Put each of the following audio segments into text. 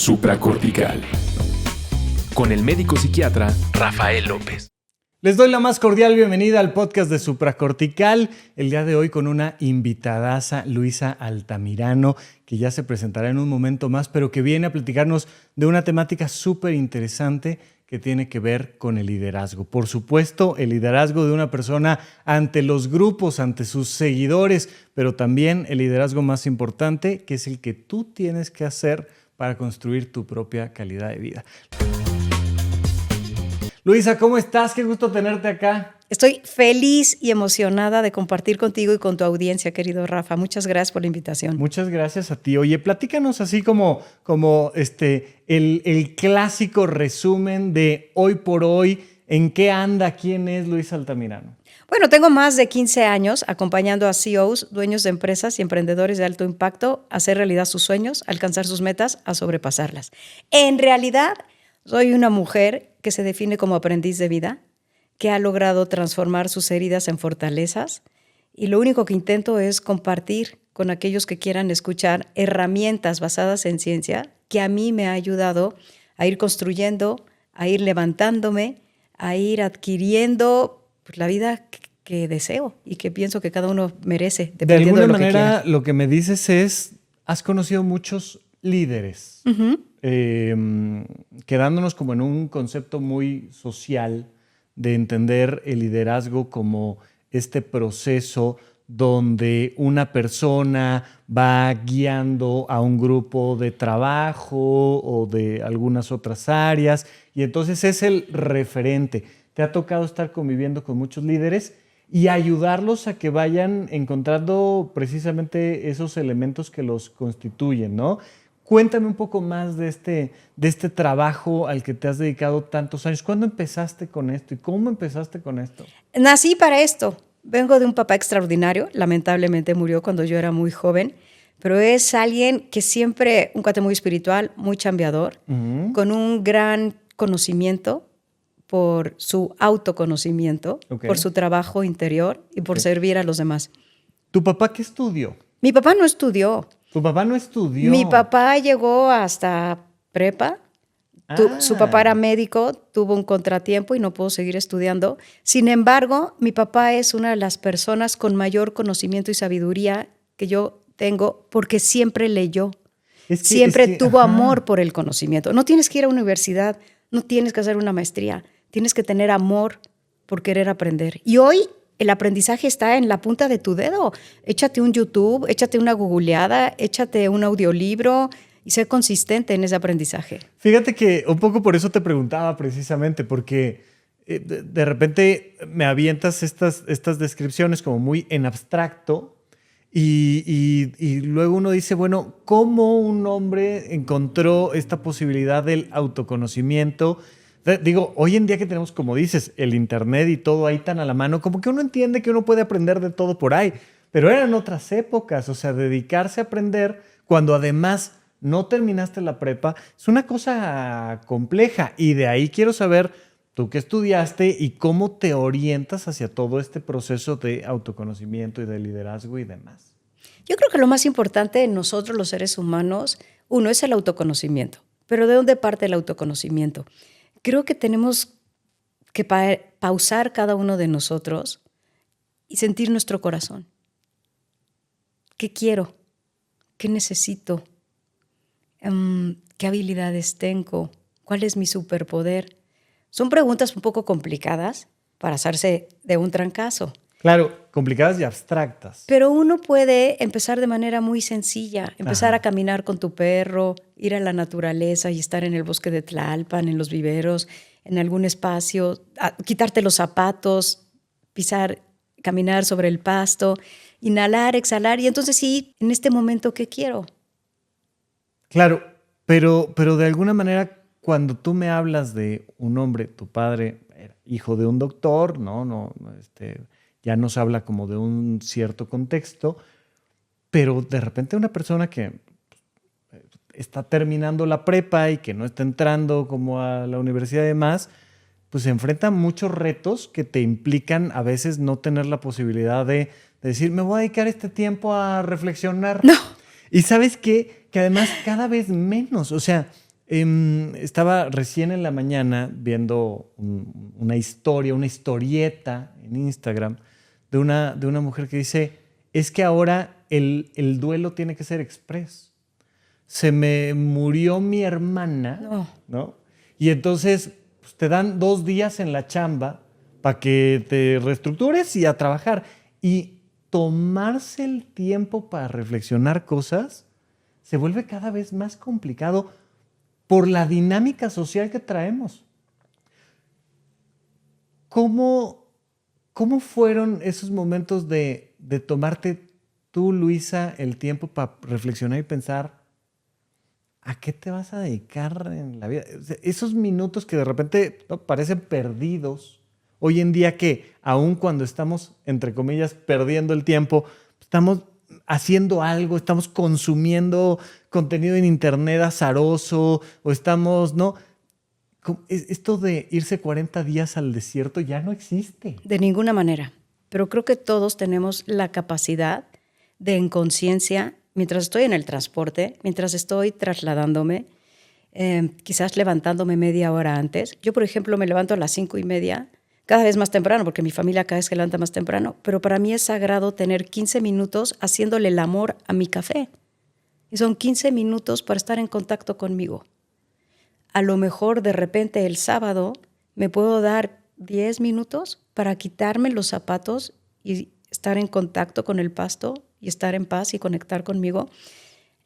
Supracortical, con el médico psiquiatra Rafael López. Les doy la más cordial bienvenida al podcast de Supracortical. El día de hoy con una invitadaza, Luisa Altamirano, que ya se presentará en un momento más, pero que viene a platicarnos de una temática súper interesante que tiene que ver con el liderazgo. Por supuesto, el liderazgo de una persona ante los grupos, ante sus seguidores, pero también el liderazgo más importante, que es el que tú tienes que hacer para construir tu propia calidad de vida. Luisa, ¿cómo estás? Qué gusto tenerte acá. Estoy feliz y emocionada de compartir contigo y con tu audiencia, querido Rafa. Muchas gracias por la invitación. Muchas gracias a ti. Oye, platícanos así como el clásico resumen de hoy por hoy. ¿En qué anda? ¿Quién es Luisa Altamirano? Bueno, tengo más de 15 años acompañando a CEOs, dueños de empresas y emprendedores de alto impacto a hacer realidad sus sueños, a alcanzar sus metas, a sobrepasarlas. En realidad, soy una mujer que se define como aprendiz de vida, que ha logrado transformar sus heridas en fortalezas, y lo único que intento es compartir con aquellos que quieran escuchar herramientas basadas en ciencia que a mí me ha ayudado a ir construyendo, a ir levantándome, a ir adquiriendo la vida que deseo y que pienso que cada uno merece, dependiendo de lo que quiera. De alguna manera, lo que me dices es, has conocido muchos líderes, quedándonos como en un concepto muy social de entender el liderazgo como este proceso donde una persona va guiando a un grupo de trabajo o de algunas otras áreas y entonces es el referente. Te ha tocado estar conviviendo con muchos líderes y ayudarlos a que vayan encontrando precisamente esos elementos que los constituyen, ¿no? Cuéntame un poco más de este trabajo al que te has dedicado tantos años. ¿Cuándo empezaste con esto y cómo empezaste con esto? Nací para esto. Vengo de un papá extraordinario. Lamentablemente murió cuando yo era muy joven, pero es alguien que siempre, un cuate muy espiritual, muy chambeador, con un gran conocimiento por su autoconocimiento, por su trabajo interior y por servir a los demás. ¿Tu papá qué estudió? Mi papá no estudió. ¿Tu papá no estudió? Mi papá llegó hasta prepa. Su papá era médico, tuvo un contratiempo y no pudo seguir estudiando. Sin embargo, mi papá es una de las personas con mayor conocimiento y sabiduría que yo tengo porque siempre leyó. Siempre tuvo amor por el conocimiento. No tienes que ir a una universidad, no tienes que hacer una maestría. Tienes que tener amor por querer aprender. Y hoy el aprendizaje está en la punta de tu dedo. Échate un YouTube, échate una googleada, échate un audiolibro y sé consistente en ese aprendizaje. Fíjate que un poco por eso te preguntaba precisamente, porque de repente me avientas estas descripciones como muy en abstracto y luego uno dice, bueno, ¿cómo un hombre encontró esta posibilidad del autoconocimiento? Digo, hoy en día que tenemos, como dices, el internet y todo ahí tan a la mano, como que uno entiende que uno puede aprender de todo por ahí, pero eran otras épocas, o sea, dedicarse a aprender cuando además no terminaste la prepa es una cosa compleja y de ahí quiero saber tú qué estudiaste y cómo te orientas hacia todo este proceso de autoconocimiento y de liderazgo y demás. Yo creo que lo más importante en nosotros los seres humanos, uno es el autoconocimiento, pero ¿de dónde parte el autoconocimiento? Creo que tenemos que pausar cada uno de nosotros y sentir nuestro corazón. ¿Qué quiero? ¿Qué necesito? ¿Qué habilidades tengo? ¿Cuál es mi superpoder? Son preguntas un poco complicadas para hacerse de un trancazo. Claro, complicadas y abstractas. Pero uno puede empezar de manera muy sencilla, empezar a caminar con tu perro, ir a la naturaleza y estar en el bosque de Tlalpan, en los viveros, en algún espacio, quitarte los zapatos, pisar, caminar sobre el pasto, inhalar, exhalar. Y entonces sí, en este momento, ¿qué quiero? Claro, pero de alguna manera cuando tú me hablas de un hombre, tu padre era hijo de un doctor, ya nos habla como de un cierto contexto, pero de repente una persona que está terminando la prepa y que no está entrando como a la universidad y demás, pues se enfrenta a muchos retos que te implican a veces no tener la posibilidad de decir, me voy a dedicar este tiempo a reflexionar. No. Y ¿sabes qué? Que además cada vez menos, o sea, Estaba recién en la mañana viendo una historia, una historieta en Instagram de una mujer que dice, es que ahora el duelo tiene que ser express. Se me murió mi hermana, ¿no? Y entonces pues, te dan 2 días en la chamba para que te reestructures y a trabajar. Y tomarse el tiempo para reflexionar cosas se vuelve cada vez más complicado por la dinámica social que traemos. ¿Cómo fueron esos momentos de tomarte tú, Luisa, el tiempo para reflexionar y pensar a qué te vas a dedicar en la vida? O sea, esos minutos que de repente ¿no? parecen perdidos. Hoy en día que, aun cuando estamos, entre comillas, perdiendo el tiempo, estamos haciendo algo, estamos consumiendo contenido en internet azaroso o estamos, ¿no? Esto de irse 40 días al desierto ya no existe. De ninguna manera. Pero creo que todos tenemos la capacidad de, en conciencia, mientras estoy en el transporte, mientras estoy trasladándome, quizás levantándome media hora antes. Yo, por ejemplo, me levanto a las 5:30, cada vez más temprano, porque mi familia cada vez se levanta más temprano, pero para mí es sagrado tener 15 minutos haciéndole el amor a mi café. Y son 15 minutos para estar en contacto conmigo. A lo mejor de repente el sábado me puedo dar 10 minutos para quitarme los zapatos y estar en contacto con el pasto y estar en paz y conectar conmigo.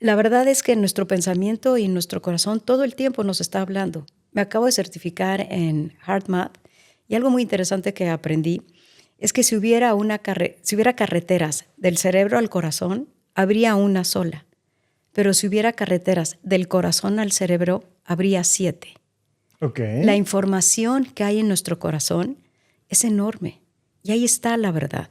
La verdad es que nuestro pensamiento y nuestro corazón todo el tiempo nos está hablando. Me acabo de certificar en HeartMath y algo muy interesante que aprendí es que si hubiera carreteras del cerebro al corazón, habría una sola. Pero si hubiera carreteras del corazón al cerebro, habría 7. Okay. La información que hay en nuestro corazón es enorme y ahí está la verdad.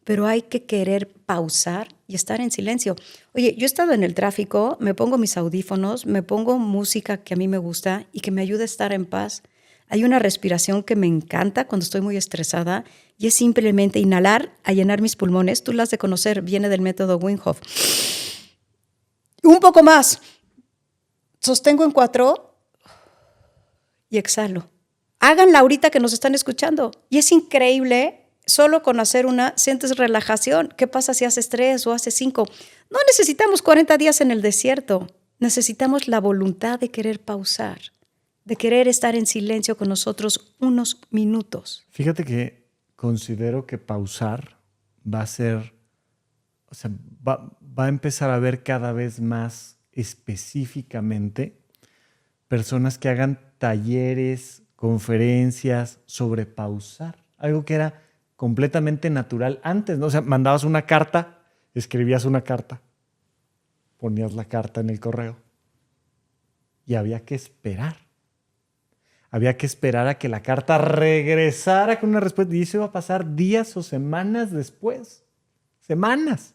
Pero hay que querer pausar y estar en silencio. Oye, yo he estado en el tráfico, me pongo mis audífonos, me pongo música que a mí me gusta y que me ayuda a estar en paz. Hay una respiración que me encanta cuando estoy muy estresada y es simplemente inhalar a llenar mis pulmones. Tú la has de conocer, viene del método Wim Hof. Un poco más. Sostengo en 4 y exhalo. Háganla ahorita que nos están escuchando. Y es increíble, solo con hacer una, sientes relajación. ¿Qué pasa si haces 3 o haces 5? No necesitamos 40 días en el desierto. Necesitamos la voluntad de querer pausar, de querer estar en silencio con nosotros unos minutos. Fíjate que considero que pausar va a ser, o sea, va a empezar a ver cada vez más específicamente personas que hagan talleres, conferencias sobre pausar. Algo que era completamente natural antes, ¿no? O sea, mandabas una carta, escribías una carta, ponías la carta en el correo y había que esperar. Había que esperar a que la carta regresara con una respuesta y eso iba a pasar días o semanas después. Semanas.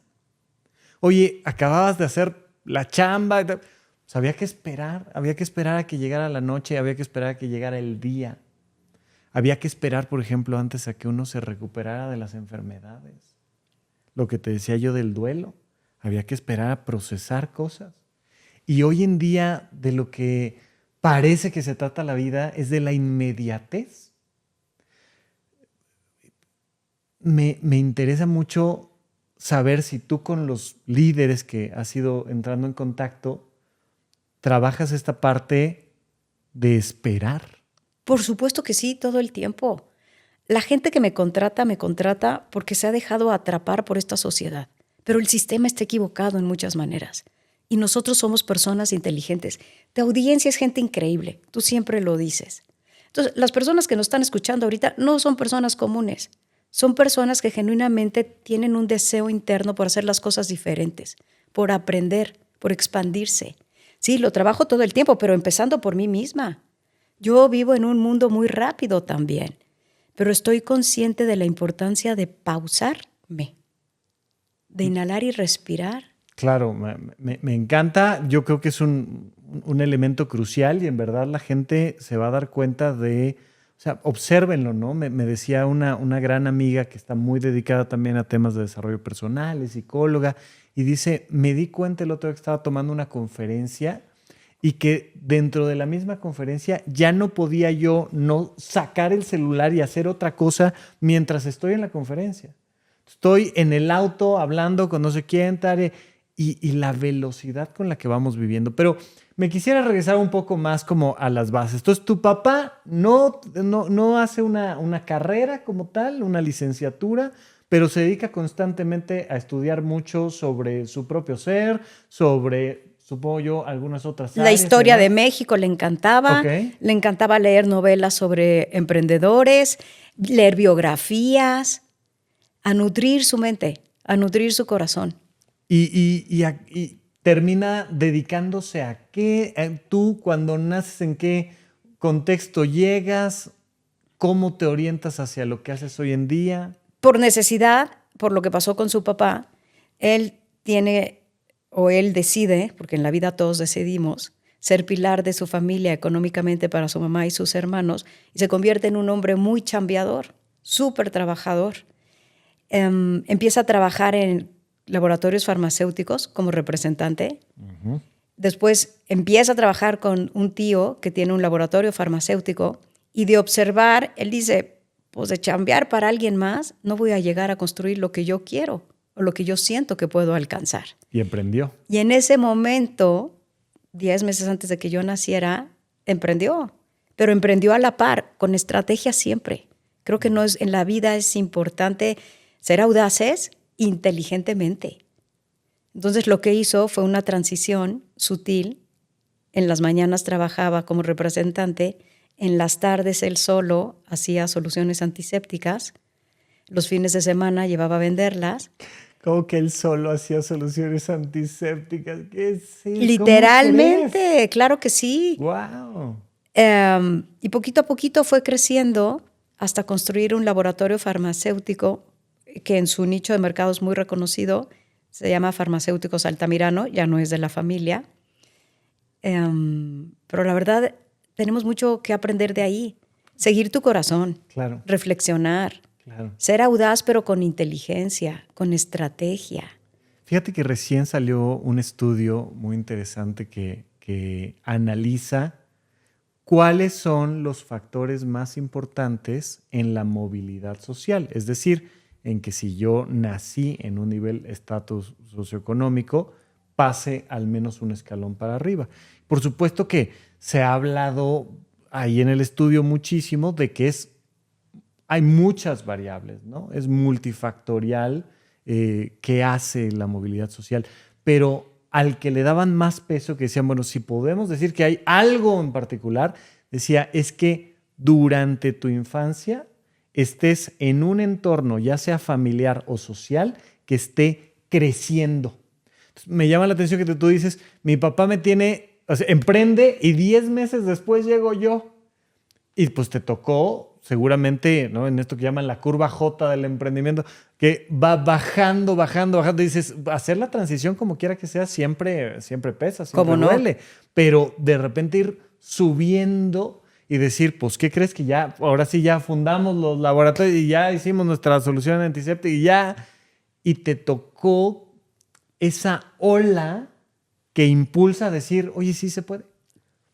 Oye, acababas de hacer la chamba. Pues había que esperar a que llegara la noche, había que esperar a que llegara el día. Había que esperar, por ejemplo, antes a que uno se recuperara de las enfermedades. Lo que te decía yo del duelo. Había que esperar a procesar cosas. Y hoy en día, de lo que parece que se trata la vida, es de la inmediatez. Me interesa mucho saber si tú con los líderes que has ido entrando en contacto, trabajas esta parte de esperar. Por supuesto que sí, todo el tiempo. La gente que me contrata porque se ha dejado atrapar por esta sociedad. Pero el sistema está equivocado en muchas maneras. Y nosotros somos personas inteligentes. Tu audiencia es gente increíble. Tú siempre lo dices. Entonces, las personas que nos están escuchando ahorita no son personas comunes. Son personas que genuinamente tienen un deseo interno por hacer las cosas diferentes, por aprender, por expandirse. Sí, lo trabajo todo el tiempo, pero empezando por mí misma. Yo vivo en un mundo muy rápido también, pero estoy consciente de la importancia de pausarme, de inhalar y respirar. Claro, me encanta. Yo creo que es un elemento crucial y en verdad la gente se va a dar cuenta de... O sea, obsérvenlo, ¿no? Me decía una gran amiga que está muy dedicada también a temas de desarrollo personal, es psicóloga, y dice, me di cuenta el otro día que estaba tomando una conferencia y que dentro de la misma conferencia ya no podía yo no sacar el celular y hacer otra cosa mientras estoy en la conferencia. Estoy en el auto hablando con no sé quién, y la velocidad con la que vamos viviendo. Pero me quisiera regresar un poco más como a las bases. Entonces, tu papá no hace una carrera como tal, una licenciatura, pero se dedica constantemente a estudiar mucho sobre su propio ser, sobre, supongo yo, algunas otras áreas. La historia ¿no? de México le encantaba. Okay. Le encantaba leer novelas sobre emprendedores, leer biografías, a nutrir su mente, a nutrir su corazón. Y termina dedicándose a qué. Tú, cuando naces, ¿en qué contexto llegas? ¿Cómo te orientas hacia lo que haces hoy en día? Por necesidad, por lo que pasó con su papá, él decide, porque en la vida todos decidimos, ser pilar de su familia económicamente para su mamá y sus hermanos, y se convierte en un hombre muy chambeador, súper trabajador. Empieza a trabajar en laboratorios farmacéuticos como representante. Uh-huh. Después empieza a trabajar con un tío que tiene un laboratorio farmacéutico, y de observar, él dice, pues de chambear para alguien más, no voy a llegar a construir lo que yo quiero o lo que yo siento que puedo alcanzar. Y emprendió. Y en ese momento, 10 meses antes de que yo naciera, emprendió. Pero emprendió a la par, con estrategia siempre. Creo que en la vida es importante ser audaces inteligentemente. Entonces lo que hizo fue una transición sutil. En las mañanas trabajaba como representante, en las tardes él solo hacía soluciones antisépticas, los fines de semana llevaba a venderlas. ¿Cómo que él solo hacía soluciones antisépticas? ¿Qué sí? Literalmente, claro que sí. ¡Wow! Y poquito a poquito fue creciendo hasta construir un laboratorio farmacéutico que en su nicho de mercado es muy reconocido. Se llama Farmacéuticos Altamirano, ya no es de la familia. Pero la verdad, tenemos mucho que aprender de ahí. Seguir tu corazón, Claro. reflexionar, Claro. ser audaz pero con inteligencia, con estrategia. Fíjate que recién salió un estudio muy interesante que analiza cuáles son los factores más importantes en la movilidad social. Es decir, en que si yo nací en un nivel estatus socioeconómico, pase al menos un escalón para arriba. Por supuesto que se ha hablado ahí en el estudio muchísimo de que hay muchas variables, ¿no? Es multifactorial que hace la movilidad social, pero al que le daban más peso, que decían, bueno, si podemos decir que hay algo en particular, decía, es que durante tu infancia estés en un entorno, ya sea familiar o social, que esté creciendo. Entonces, me llama la atención que tú dices, mi papá me tiene, o sea, emprende y 10 meses después llego yo. Y pues te tocó seguramente, ¿no? En esto que llaman la curva J del emprendimiento, que va bajando, bajando, bajando. Y dices, hacer la transición como quiera que sea siempre pesa, siempre duele. Pero de repente ir subiendo y decir, pues, ¿qué crees que ya? Ahora sí ya fundamos los laboratorios y ya hicimos nuestra solución antiséptica y ya. Y te tocó esa ola que impulsa a decir, oye, sí se puede.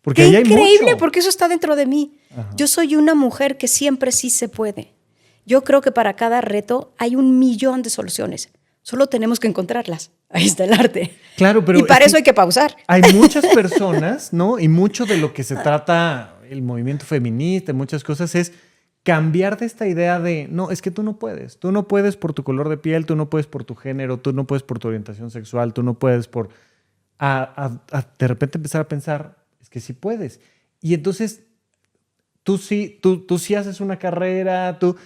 Porque ¡Qué ahí hay increíble! mucho. Porque eso está dentro de mí. Ajá. Yo soy una mujer que siempre sí se puede. Yo creo que para cada reto hay 1,000,000 de soluciones. Solo tenemos que encontrarlas. Ahí está el arte. Claro, pero y para eso hay que pausar. Hay muchas personas, ¿no? Y mucho de lo que se trata el movimiento feminista, muchas cosas, es cambiar de esta idea de, no, es que tú no puedes. Tú no puedes por tu color de piel, tú no puedes por tu género, tú no puedes por tu orientación sexual, tú no puedes por... de repente empezar a pensar, es que sí puedes. Y entonces tú sí haces una carrera, tú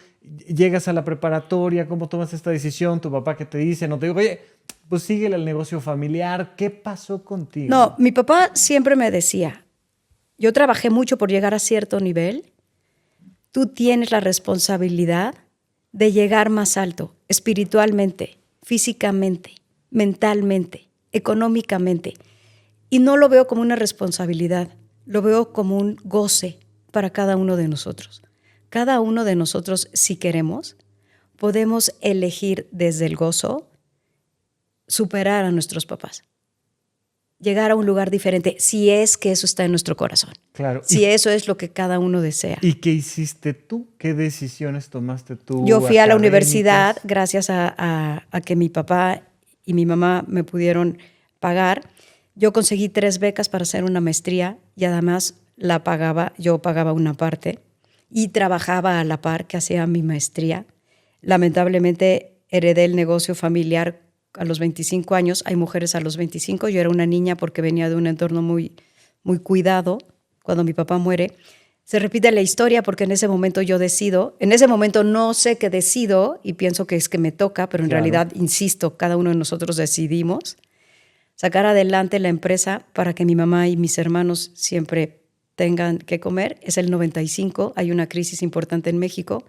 llegas a la preparatoria, ¿cómo tomas esta decisión? Tu papá, ¿qué te dice? No te digo, oye, pues síguele al negocio familiar. ¿Qué pasó contigo? No, mi papá siempre me decía, yo trabajé mucho por llegar a cierto nivel, tú tienes la responsabilidad de llegar más alto, espiritualmente, físicamente, mentalmente, económicamente. Y no lo veo como una responsabilidad, lo veo como un goce para cada uno de nosotros. Cada uno de nosotros, si queremos, podemos elegir desde el gozo superar a nuestros papás. llegar a un lugar diferente, si es que eso está en nuestro corazón. Claro. Si eso es lo que cada uno desea. ¿Y qué hiciste tú? ¿Qué decisiones tomaste tú? Yo fui a la académicas? universidad gracias a que mi papá y mi mamá me pudieron pagar. Yo conseguí 3 becas para hacer una maestría y además yo pagaba una parte y trabajaba a la par que hacía mi maestría. Lamentablemente heredé el negocio familiar a los 25 años. Hay mujeres a los 25. Yo era una niña porque venía de un entorno muy, muy cuidado. Cuando mi papá muere, se repite la historia porque en ese momento yo decido. En ese momento no sé qué decido y pienso que es que me toca, pero en Claro. realidad, insisto, cada uno de nosotros decidimos sacar adelante la empresa para que mi mamá y mis hermanos siempre tengan que comer. Es el 95, hay una crisis importante en México.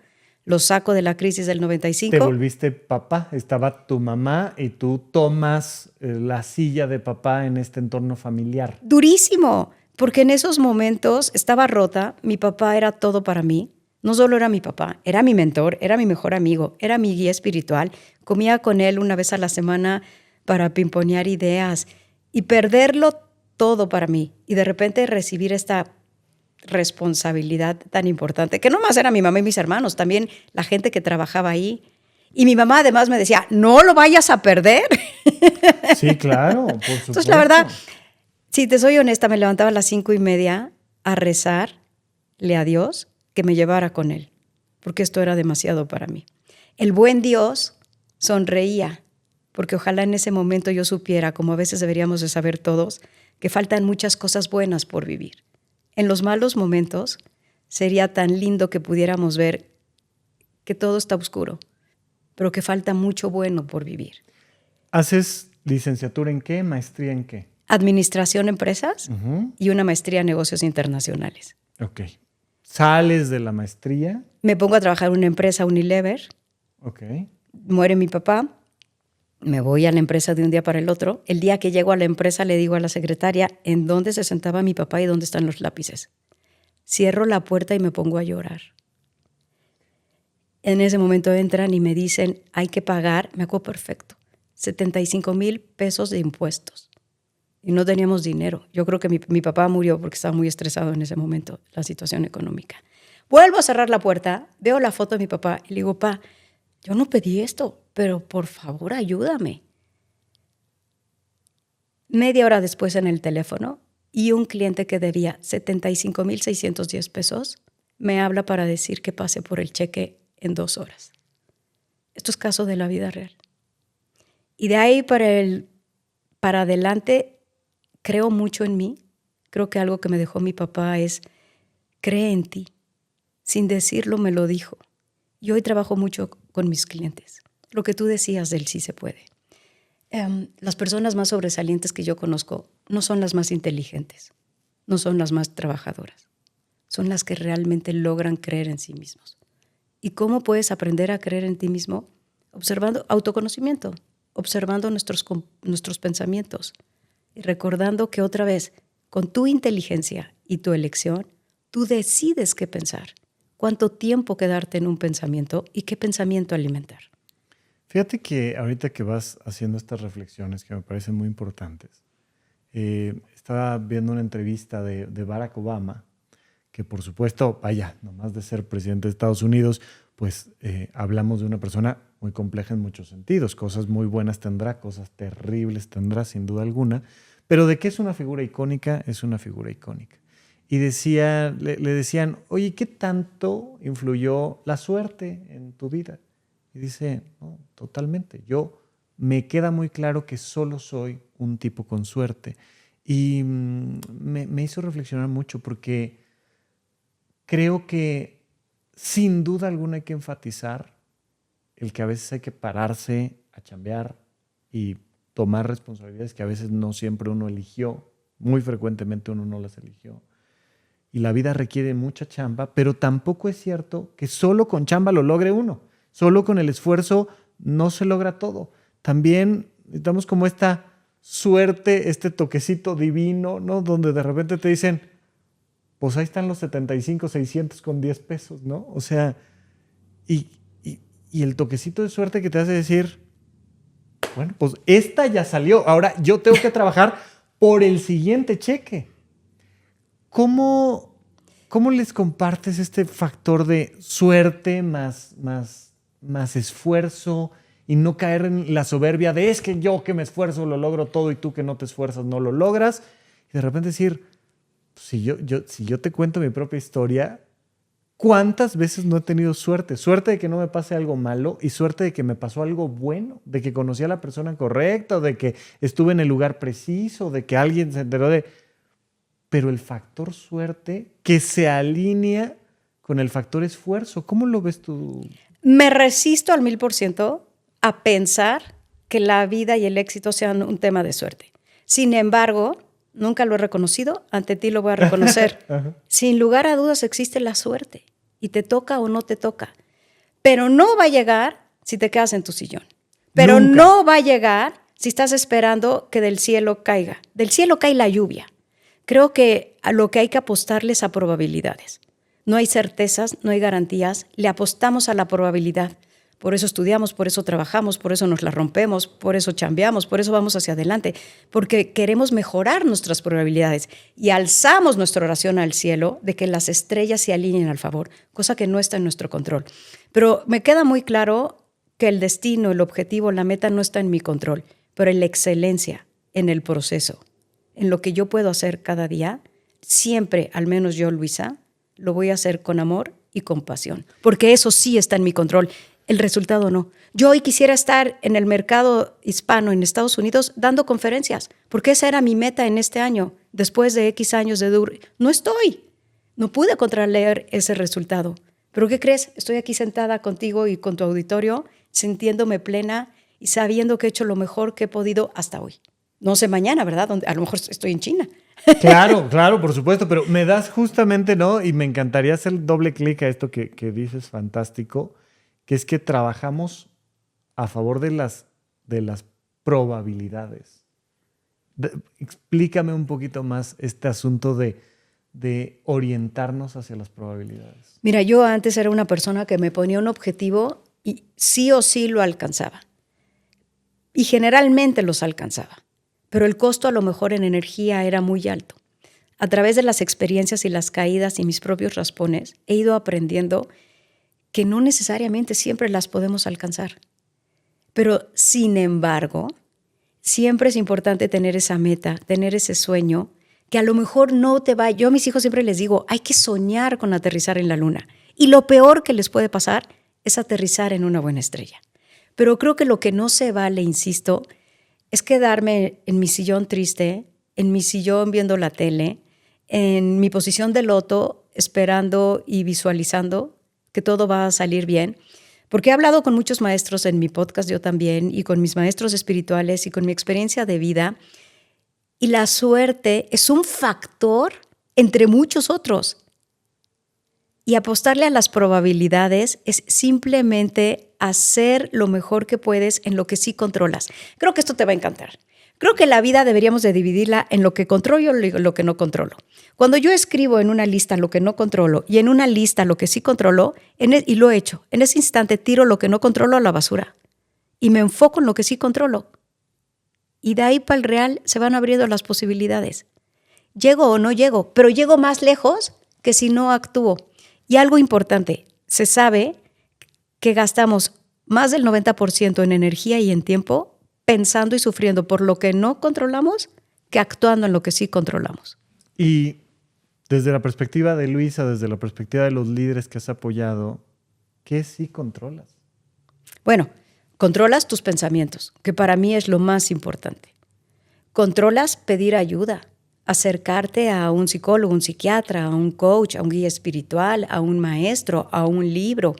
Los saco de la crisis del 95. Te volviste papá, estaba tu mamá y tú tomas la silla de papá en este entorno familiar. Durísimo, porque en esos momentos estaba rota, mi papá era todo para mí. No solo era mi papá, era mi mentor, era mi mejor amigo, era mi guía espiritual. Comía con él una vez a la semana para pimponear ideas y perderlo todo para mí. Y de repente recibir esta responsabilidad tan importante, que no más era mi mamá y mis hermanos, también la gente que trabajaba ahí. Y mi mamá además me decía, no lo vayas a perder. Sí, claro, por supuesto. Entonces, la verdad, si te soy honesta, me levantaba a las 5:30 a rezarle a Dios que me llevara con él, porque esto era demasiado para mí. El buen Dios sonreía, porque ojalá en ese momento yo supiera, como a veces deberíamos de saber todos, que faltan muchas cosas buenas por vivir. En los malos momentos sería tan lindo que pudiéramos ver que todo está oscuro, pero que falta mucho bueno por vivir. ¿Haces licenciatura en qué? ¿Maestría en qué? Administración empresas Uh-huh. y una maestría en negocios internacionales. Ok. ¿Sales de la maestría? Me pongo a trabajar en una empresa Unilever, Ok. muere mi papá, me voy a la empresa de un día para el otro. El día que llego a la empresa le digo a la secretaria en dónde se sentaba mi papá y dónde están los lápices. Cierro la puerta y me pongo a llorar. En ese momento entran y me dicen, hay que pagar, me acuerdo perfecto, 75,000 pesos de impuestos. Y no teníamos dinero. Yo creo que mi papá murió porque estaba muy estresado en ese momento, la situación económica. Vuelvo a cerrar la puerta, veo la foto de mi papá y le digo, pa, yo no pedí esto, pero por favor ayúdame. Media hora después en el teléfono y un cliente que debía 75,610 pesos me habla para decir que pase por el cheque en 2 horas. Esto es caso de la vida real. Y de ahí para adelante creo mucho en mí. Creo que algo que me dejó mi papá es cree en ti. Sin decirlo me lo dijo. Y hoy trabajo mucho con mis clientes. Lo que tú decías del sí se puede. Las personas más sobresalientes que yo conozco no son las más inteligentes, no son las más trabajadoras, son las que realmente logran creer en sí mismos. ¿Y cómo puedes aprender a creer en ti mismo? Observando autoconocimiento, observando nuestros pensamientos y recordando que otra vez, con tu inteligencia y tu elección, tú decides qué pensar, cuánto tiempo quedarte en un pensamiento y qué pensamiento alimentar. Fíjate que ahorita que vas haciendo estas reflexiones que me parecen muy importantes, estaba viendo una entrevista de Barack Obama, que por supuesto, vaya, nomás de ser presidente de Estados Unidos, pues hablamos de una persona muy compleja en muchos sentidos. Cosas muy buenas tendrá, cosas terribles tendrá, sin duda alguna. Pero de qué es una figura icónica, es una figura icónica. Y le decían, oye, ¿qué tanto influyó la suerte en tu vida? Y dice, no, totalmente. Me queda muy claro que solo soy un tipo con suerte. Y me hizo reflexionar mucho porque creo que sin duda alguna hay que enfatizar el que a veces hay que pararse a chambear y tomar responsabilidades que a veces no siempre uno eligió, muy frecuentemente uno no las eligió. Y la vida requiere mucha chamba, pero tampoco es cierto que solo con chamba lo logre uno. Solo con el esfuerzo no se logra todo. También necesitamos como esta suerte, este toquecito divino, ¿no? Donde de repente te dicen, pues ahí están los 75,600 con 10 pesos, ¿no? O sea, y el toquecito de suerte que te hace decir, bueno, pues esta ya salió. Ahora yo tengo que trabajar por el siguiente cheque. ¿Cómo les compartes este factor de suerte más esfuerzo y no caer en la soberbia de es que yo que me esfuerzo lo logro todo y tú que no te esfuerzas no lo logras? Y de repente decir, si yo te cuento mi propia historia, ¿cuántas veces no he tenido suerte? Suerte de que no me pase algo malo y suerte de que me pasó algo bueno, de que conocí a la persona correcta, de que estuve en el lugar preciso, de que alguien se enteró de... Pero el factor suerte que se alinea con el factor esfuerzo, ¿cómo lo ves tú? Me resisto al 1000% a pensar que la vida y el éxito sean un tema de suerte. Sin embargo, nunca lo he reconocido, ante ti lo voy a reconocer. Sin lugar a dudas existe la suerte y te toca o no te toca. Pero no va a llegar si te quedas en tu sillón. Pero Nunca. no va a llegar si estás esperando que del cielo caiga. Del cielo cae la lluvia. Creo que a lo que hay que apostarle es a probabilidades. No hay certezas, no hay garantías. Le apostamos a la probabilidad. Por eso estudiamos, por eso trabajamos, por eso nos la rompemos, por eso chambeamos, por eso vamos hacia adelante. Porque queremos mejorar nuestras probabilidades y alzamos nuestra oración al cielo de que las estrellas se alineen al favor, cosa que no está en nuestro control. Pero me queda muy claro que el destino, el objetivo, la meta no está en mi control, pero en la excelencia, en el proceso, en lo que yo puedo hacer cada día, siempre, al menos yo, Luisa, lo voy a hacer con amor y con pasión, porque eso sí está en mi control, el resultado no. Yo hoy quisiera estar en el mercado hispano en Estados Unidos dando conferencias, porque esa era mi meta en este año, después de X años de duro. No estoy, no pude contraleer ese resultado. ¿Pero qué crees? Estoy aquí sentada contigo y con tu auditorio, sintiéndome plena y sabiendo que he hecho lo mejor que he podido hasta hoy. No sé mañana, ¿verdad? A lo mejor estoy en China. Claro, por supuesto, pero me das justamente, ¿no? Y me encantaría hacer doble clic a esto que dices fantástico, que es que trabajamos a favor de las probabilidades. Explícame un poquito más este asunto de orientarnos hacia las probabilidades. Mira, yo antes era una persona que me ponía un objetivo y sí o sí lo alcanzaba. Y generalmente los alcanzaba. Pero el costo a lo mejor en energía era muy alto. A través de las experiencias y las caídas y mis propios raspones, he ido aprendiendo que no necesariamente siempre las podemos alcanzar. Pero, sin embargo, siempre es importante tener esa meta, tener ese sueño, que a lo mejor no te va. Yo a mis hijos siempre les digo, hay que soñar con aterrizar en la luna. Y lo peor que les puede pasar es aterrizar en una buena estrella. Pero creo que lo que no se vale, insisto, es quedarme en mi sillón triste, en mi sillón viendo la tele, en mi posición de loto, esperando y visualizando que todo va a salir bien. Porque he hablado con muchos maestros en mi podcast, yo también, y con mis maestros espirituales y con mi experiencia de vida. Y la suerte es un factor entre muchos otros. Y apostarle a las probabilidades es simplemente hacer lo mejor que puedes en lo que sí controlas. Creo que esto te va a encantar. Creo que la vida deberíamos de dividirla en lo que controlo y lo que no controlo. Cuando yo escribo en una lista lo que no controlo y en una lista lo que sí controlo, y lo he hecho, en ese instante tiro lo que no controlo a la basura y me enfoco en lo que sí controlo. Y de ahí para el real se van abriendo las posibilidades. Llego o no llego, pero llego más lejos que si no actúo. Y algo importante, se sabe que gastamos más del 90% en energía y en tiempo pensando y sufriendo por lo que no controlamos que actuando en lo que sí controlamos. Y desde la perspectiva de Luisa, desde la perspectiva de los líderes que has apoyado, ¿qué sí controlas? Bueno, controlas tus pensamientos, que para mí es lo más importante. Controlas pedir ayuda, acercarte a un psicólogo, un psiquiatra, a un coach, a un guía espiritual, a un maestro, a un libro.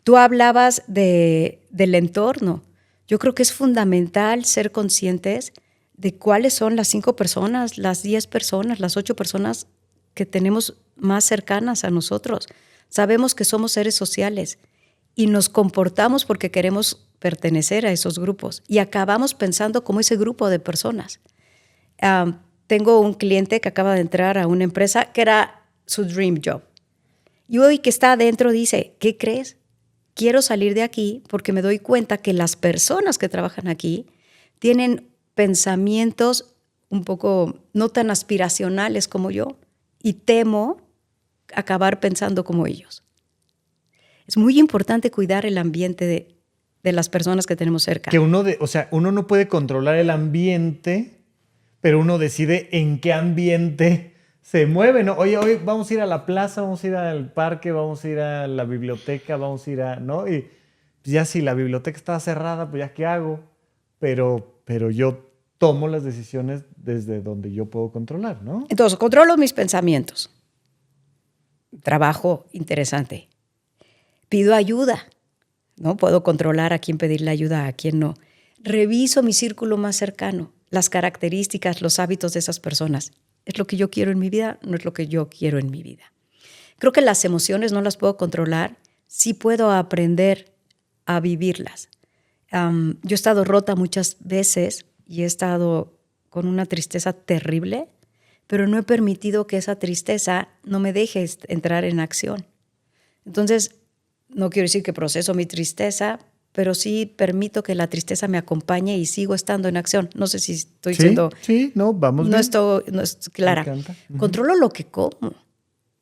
Tú hablabas del entorno. Yo creo que es fundamental ser conscientes de cuáles son las 5 personas, las 10 personas, las 8 personas que tenemos más cercanas a nosotros. Sabemos que somos seres sociales y nos comportamos porque queremos pertenecer a esos grupos y acabamos pensando como ese grupo de personas. Tengo un cliente que acaba de entrar a una empresa que era su dream job. Y hoy que está adentro dice, ¿qué crees? Quiero salir de aquí porque me doy cuenta que las personas que trabajan aquí tienen pensamientos un poco no tan aspiracionales como yo y temo acabar pensando como ellos. Es muy importante cuidar el ambiente de las personas que tenemos cerca. Que uno no puede controlar el ambiente, pero uno decide en qué ambiente se mueve, ¿no? Oye, hoy vamos a ir a la plaza, vamos a ir al parque, vamos a ir a la biblioteca, vamos a ir a, ¿no? Y ya si la biblioteca está cerrada, pues ya qué hago. Pero yo tomo las decisiones desde donde yo puedo controlar, ¿no? Entonces, controlo mis pensamientos. Trabajo interesante. Pido ayuda. ¿No? Puedo controlar a quién pedirle ayuda, a quién no. Reviso mi círculo más cercano, las características, los hábitos de esas personas. ¿Es lo que yo quiero en mi vida? No es lo que yo quiero en mi vida. Creo que las emociones no las puedo controlar. Sí puedo aprender a vivirlas. Yo he estado rota muchas veces y he estado con una tristeza terrible, pero no he permitido que esa tristeza no me deje entrar en acción. Entonces, no quiero decir que proceso mi tristeza, pero sí permito que la tristeza me acompañe y sigo estando en acción. No sé si estoy siendo... Sí, no, vamos no bien. Estoy clara. Me encanta. Controlo lo que como.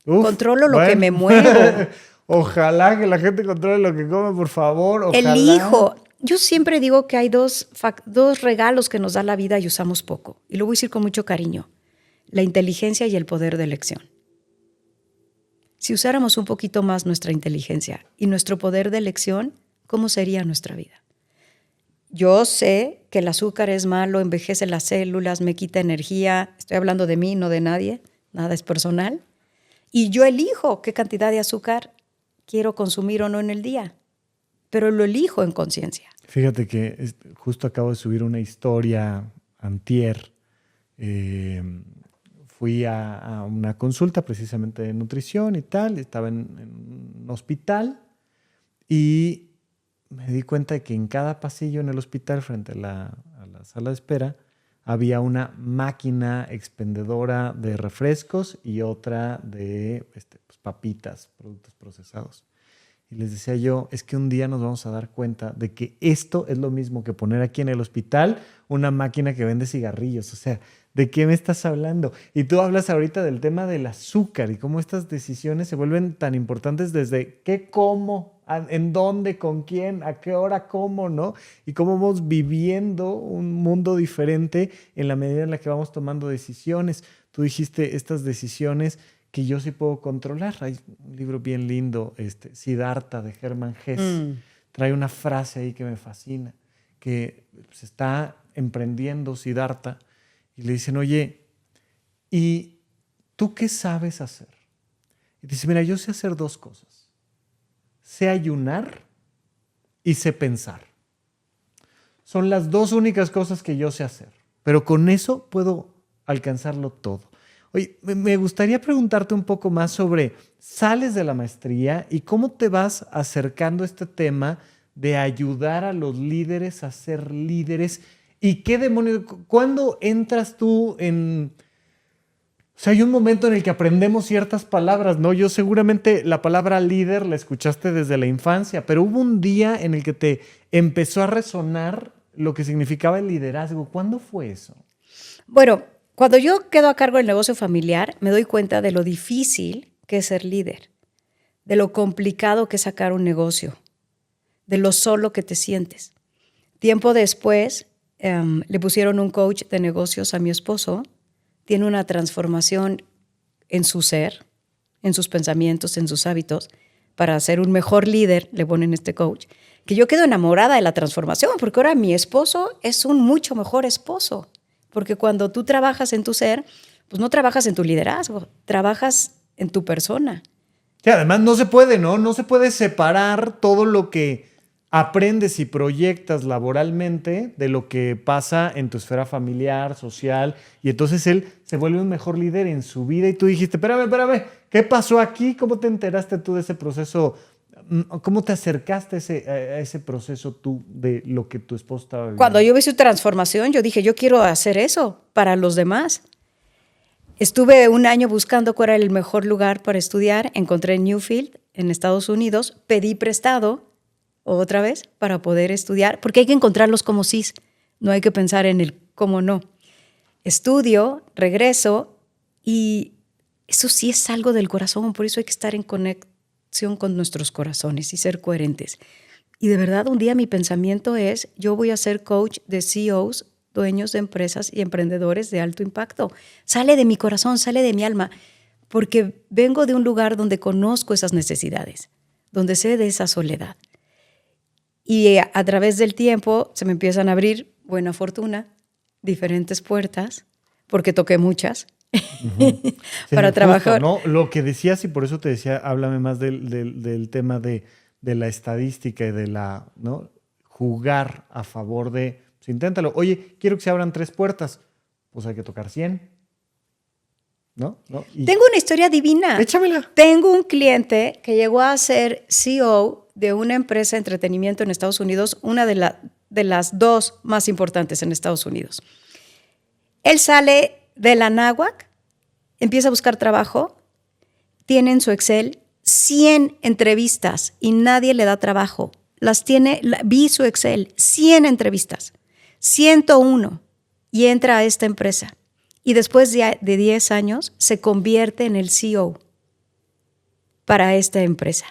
Uf, Controlo lo que me muevo. Ojalá que la gente controle lo que come, por favor. Ojalá. Elijo. Yo siempre digo que hay dos regalos que nos da la vida y usamos poco. Y lo voy a decir con mucho cariño. La inteligencia y el poder de elección. Si usáramos un poquito más nuestra inteligencia y nuestro poder de elección, ¿cómo sería nuestra vida? Yo sé que el azúcar es malo, envejece las células, me quita energía. Estoy hablando de mí, no de nadie. Nada es personal. Y yo elijo qué cantidad de azúcar quiero consumir o no en el día. Pero lo elijo en conciencia. Fíjate que justo acabo de subir una historia antier. Fui a una consulta precisamente de nutrición y tal. Estaba en un hospital y me di cuenta de que en cada pasillo en el hospital, frente a la sala de espera, había una máquina expendedora de refrescos y otra de pues, papitas, productos procesados. Y les decía yo, es que un día nos vamos a dar cuenta de que esto es lo mismo que poner aquí en el hospital una máquina que vende cigarrillos. O sea, ¿de qué me estás hablando? Y tú hablas ahorita del tema del azúcar y cómo estas decisiones se vuelven tan importantes desde qué como, en dónde, con quién, a qué hora como, ¿no? Y cómo vamos viviendo un mundo diferente en la medida en la que vamos tomando decisiones. Tú dijiste estas decisiones que yo sí puedo controlar. Hay un libro bien lindo, Siddhartha, de Hermann Hesse. Trae una frase ahí que me fascina, que se está emprendiendo Siddhartha y le dicen, oye, ¿y tú qué sabes hacer? Y dice, mira, yo sé hacer dos cosas. Sé ayunar y sé pensar. Son las dos únicas cosas que yo sé hacer, pero con eso puedo alcanzarlo todo. Oye, me gustaría preguntarte un poco más sobre, sales de la maestría y cómo te vas acercando a este tema de ayudar a los líderes a ser líderes y qué demonios, ¿cuándo entras tú en...? O sea, hay un momento en el que aprendemos ciertas palabras, ¿no? Yo seguramente la palabra líder la escuchaste desde la infancia, pero hubo un día en el que te empezó a resonar lo que significaba el liderazgo. ¿Cuándo fue eso? Bueno, cuando yo quedo a cargo del negocio familiar, me doy cuenta de lo difícil que es ser líder, de lo complicado que es sacar un negocio, de lo solo que te sientes. Tiempo después, le pusieron un coach de negocios a mi esposo. Tiene una transformación en su ser, en sus pensamientos, en sus hábitos. Para ser un mejor líder, le ponen este coach. Que yo quedo enamorada de la transformación, porque ahora mi esposo es un mucho mejor esposo. Porque cuando tú trabajas en tu ser, pues no trabajas en tu liderazgo, trabajas en tu persona. Sí, además no se puede, ¿no? No se puede separar todo lo que aprendes y proyectas laboralmente de lo que pasa en tu esfera familiar, social, y entonces él se vuelve un mejor líder en su vida y tú dijiste, espérame, ¿qué pasó aquí? ¿Cómo te enteraste tú de ese proceso? ¿Cómo te acercaste a ese proceso tú de lo que tu esposo estaba viviendo? Cuando yo vi su transformación, yo dije, yo quiero hacer eso para los demás. Estuve un año buscando cuál era el mejor lugar para estudiar. Encontré Newfield en Estados Unidos. Pedí prestado otra vez para poder estudiar, porque hay que encontrarlos como sí. No hay que pensar en el cómo no. estudio, regreso y eso sí es algo del corazón, por eso hay que estar en conexión con nuestros corazones y ser coherentes. Y de verdad, un día mi pensamiento es, yo voy a ser coach de CEOs, dueños de empresas y emprendedores de alto impacto. Sale de mi corazón, sale de mi alma, porque vengo de un lugar donde conozco esas necesidades, donde sé de esa soledad. Y a través del tiempo se me empiezan a abrir, buena fortuna, diferentes puertas, porque toqué muchas, Sí, para trabajar. ¿no? Lo que decías, y por eso te decía, háblame más del tema de la estadística y de la, ¿no? Jugar a favor de, pues inténtalo. Oye, quiero que se abran 3 puertas. Pues hay que tocar 100. ¿No? Y tengo una historia divina. échamela. Tengo un cliente que llegó a ser CEO de una empresa de entretenimiento en Estados Unidos, una de las 2 más importantes en Estados Unidos. Él sale de la náhuac, empieza a buscar trabajo, tiene en su Excel 100 entrevistas y nadie le da trabajo. Vi su Excel, 100 entrevistas, 101, y entra a esta empresa. Y después de 10 años se convierte en el CEO para esta empresa.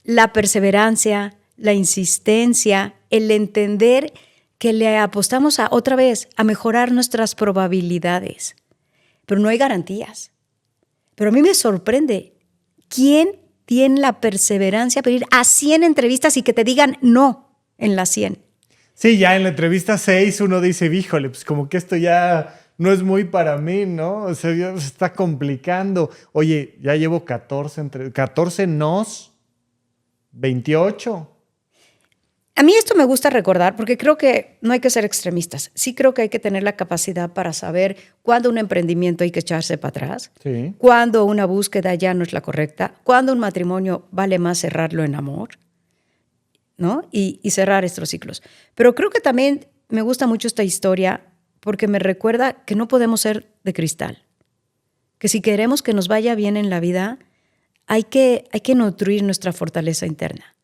La perseverancia, la insistencia, el entender que le apostamos otra vez a mejorar nuestras probabilidades. Pero no hay garantías. Pero a mí me sorprende, ¿quién tiene la perseverancia para ir a 100 entrevistas y que te digan no en las 100? Sí, ya en la entrevista 6 uno dice, híjole, pues como que esto ya no es muy para mí, ¿no? O sea, ya se está complicando. Oye, ya llevo 14 nos, 28. A mí esto me gusta recordar porque creo que no hay que ser extremistas. Sí creo que hay que tener la capacidad para saber cuándo un emprendimiento hay que echarse para atrás, Sí. cuándo una búsqueda ya no es la correcta, cuándo un matrimonio vale más cerrarlo en amor, ¿no? Y cerrar estos ciclos. Pero creo que también me gusta mucho esta historia porque me recuerda que no podemos ser de cristal. Que si queremos que nos vaya bien en la vida, hay que nutrir nuestra fortaleza interna.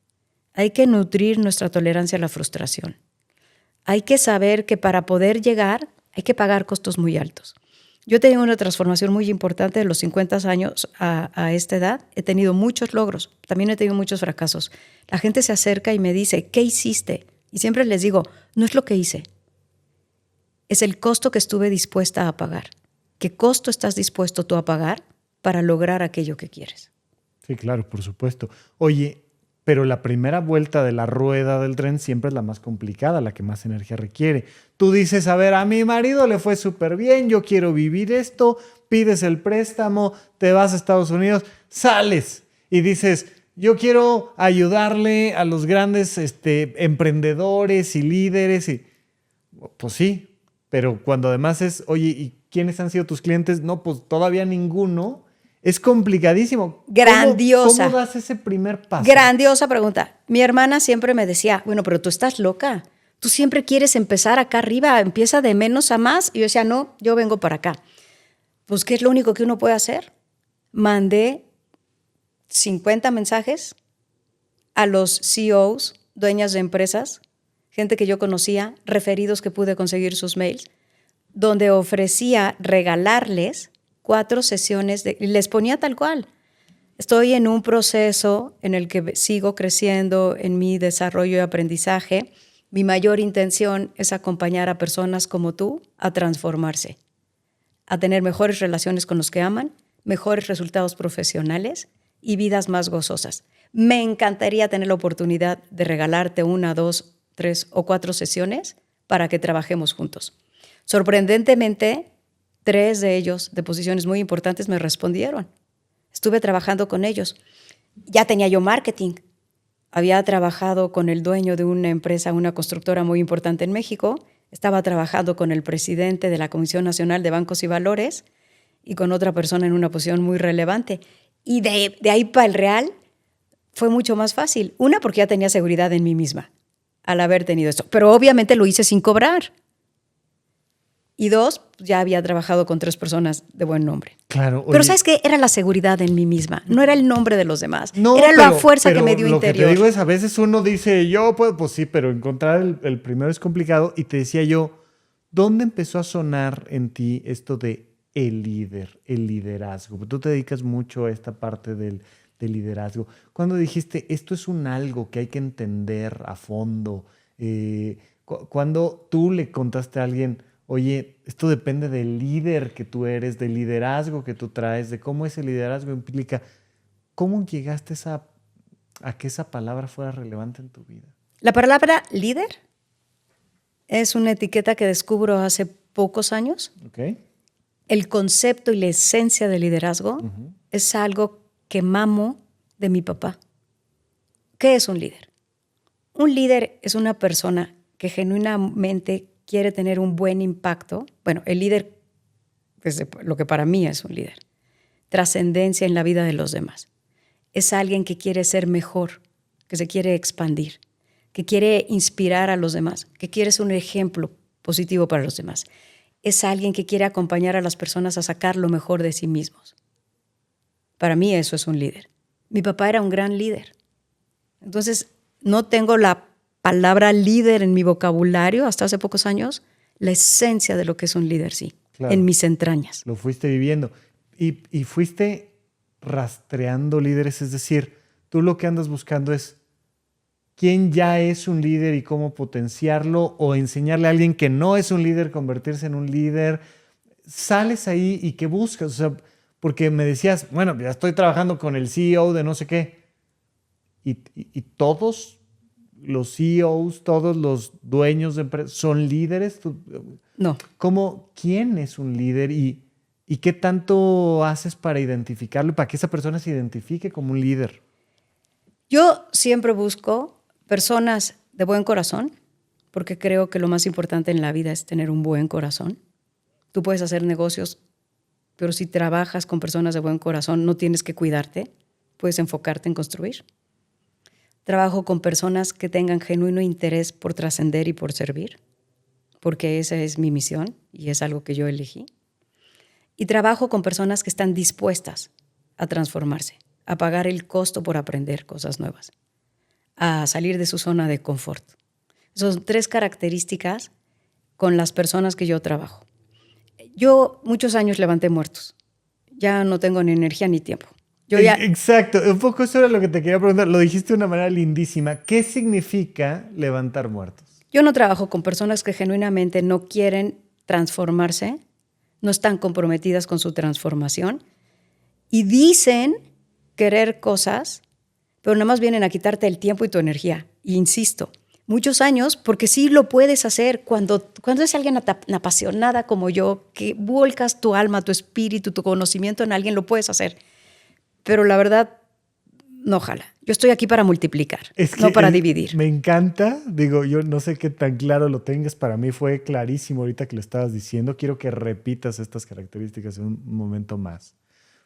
Hay que nutrir nuestra tolerancia a la frustración. Hay que saber que para poder llegar hay que pagar costos muy altos. Yo he tenido una transformación muy importante de los 50 años a esta edad. He tenido muchos logros, también he tenido muchos fracasos. La gente se acerca y me dice, ¿qué hiciste? Y siempre les digo, no es lo que hice, es el costo que estuve dispuesta a pagar. ¿Qué costo estás dispuesto tú a pagar para lograr aquello que quieres? Sí, claro, por supuesto. Oye, pero la primera vuelta de la rueda del tren siempre es la más complicada, la que más energía requiere. Tú dices, a ver, a mi marido le fue súper bien, yo quiero vivir esto, pides el préstamo, te vas a Estados Unidos, sales y dices, yo quiero ayudarle a los grandes emprendedores y líderes. Pues sí, pero cuando además es, oye, ¿y quiénes han sido tus clientes? No, pues todavía ninguno. Es complicadísimo. Grandiosa. ¿Cómo das ese primer paso? Grandiosa pregunta. Mi hermana siempre me decía, bueno, pero tú estás loca. Tú siempre quieres empezar acá arriba, empieza de menos a más. Y yo decía, no, yo vengo para acá. Pues, ¿qué es lo único que uno puede hacer? Mandé 50 mensajes a los CEOs, dueñas de empresas, gente que yo conocía, referidos que pude conseguir sus mails, donde ofrecía regalarles 4 sesiones, y les ponía tal cual. Estoy en un proceso en el que sigo creciendo en mi desarrollo y aprendizaje. Mi mayor intención es acompañar a personas como tú a transformarse, a tener mejores relaciones con los que aman, mejores resultados profesionales y vidas más gozosas. Me encantaría tener la oportunidad de regalarte 1, 2, 3 o 4 sesiones para que trabajemos juntos. Sorprendentemente, 3 de ellos, de posiciones muy importantes, me respondieron. Estuve trabajando con ellos. Ya tenía yo marketing. Había trabajado con el dueño de una empresa, una constructora muy importante en México. Estaba trabajando con el presidente de la Comisión Nacional de Bancos y Valores y con otra persona en una posición muy relevante. Y de ahí para el real fue mucho más fácil. 1, porque ya tenía seguridad en mí misma al haber tenido esto. Pero obviamente lo hice sin cobrar. Y 2, ya había trabajado con 3 personas de buen nombre. Claro. Oye, pero ¿sabes qué? Era la seguridad en mí misma. No era el nombre de los demás. no, era la fuerza que me dio lo interior. Lo que te digo es, a veces uno dice, yo puedo, pues sí, pero encontrar el primero es complicado. Y te decía yo, ¿Dónde empezó a sonar en ti esto de el líder, el liderazgo? Tú te dedicas mucho a esta parte del liderazgo. ¿Cuándo dijiste, esto es un algo que hay que entender a fondo? ¿Cuándo tú le contaste a alguien, oye, esto depende del líder que tú eres, del liderazgo que tú traes, de cómo ese liderazgo implica? ¿Cómo llegaste a que esa palabra fuera relevante en tu vida? La palabra líder es una etiqueta que descubro hace pocos años. Okay. El concepto y la esencia del liderazgo es algo que mamo de mi papá. ¿Qué es un líder? Un líder es una persona que genuinamente quiere tener un buen impacto. Bueno, el líder, desde lo que para mí es un líder, trascendencia en la vida de los demás. Es alguien que quiere ser mejor, que se quiere expandir, que quiere inspirar a los demás, que quiere ser un ejemplo positivo para los demás. Es alguien que quiere acompañar a las personas a sacar lo mejor de sí mismos. Para mí eso es un líder. Mi papá era un gran líder. Entonces, no tengo la palabra líder en mi vocabulario hasta hace pocos años. La esencia de lo que es un líder, sí, claro, en mis entrañas. Lo fuiste viviendo. Y fuiste rastreando líderes, es decir, tú lo que andas buscando es quién ya es un líder y cómo potenciarlo, o enseñarle a alguien que no es un líder convertirse en un líder. Sales ahí y ¿qué buscas? O sea, porque me decías, bueno, ya estoy trabajando con el CEO de no sé qué. Y todos los CEOs, todos los dueños de empresas son líderes. No. ¿Quién es un líder y qué tanto haces para identificarlo y para que esa persona se identifique como un líder? Yo siempre busco personas de buen corazón, porque creo que lo más importante en la vida es tener un buen corazón. Tú puedes hacer negocios, pero si trabajas con personas de buen corazón, no tienes que cuidarte, puedes enfocarte en construir. Trabajo con personas que tengan genuino interés por trascender y por servir, porque esa es mi misión y es algo que yo elegí. Y trabajo con personas que están dispuestas a transformarse, a pagar el costo por aprender cosas nuevas, a salir de su zona de confort. Son 3 características con las personas que yo trabajo. Yo muchos años levanté muertos. Ya no tengo ni energía ni tiempo. Exacto, un poco eso era lo que te quería preguntar. Lo dijiste de una manera lindísima. ¿Qué significa levantar muertos? Yo no trabajo con personas que genuinamente no quieren transformarse, no están comprometidas con su transformación y dicen querer cosas, pero nada más vienen a quitarte el tiempo y tu energía. Y insisto, muchos años, porque sí lo puedes hacer cuando es alguien apasionada como yo, que vuelcas tu alma, tu espíritu, tu conocimiento en alguien, lo puedes hacer. Pero la verdad, no jala. Yo estoy aquí para multiplicar, no para dividir. Me encanta. Digo, yo no sé qué tan claro lo tengas. Para mí fue clarísimo ahorita que lo estabas diciendo. Quiero que repitas estas características en un momento más.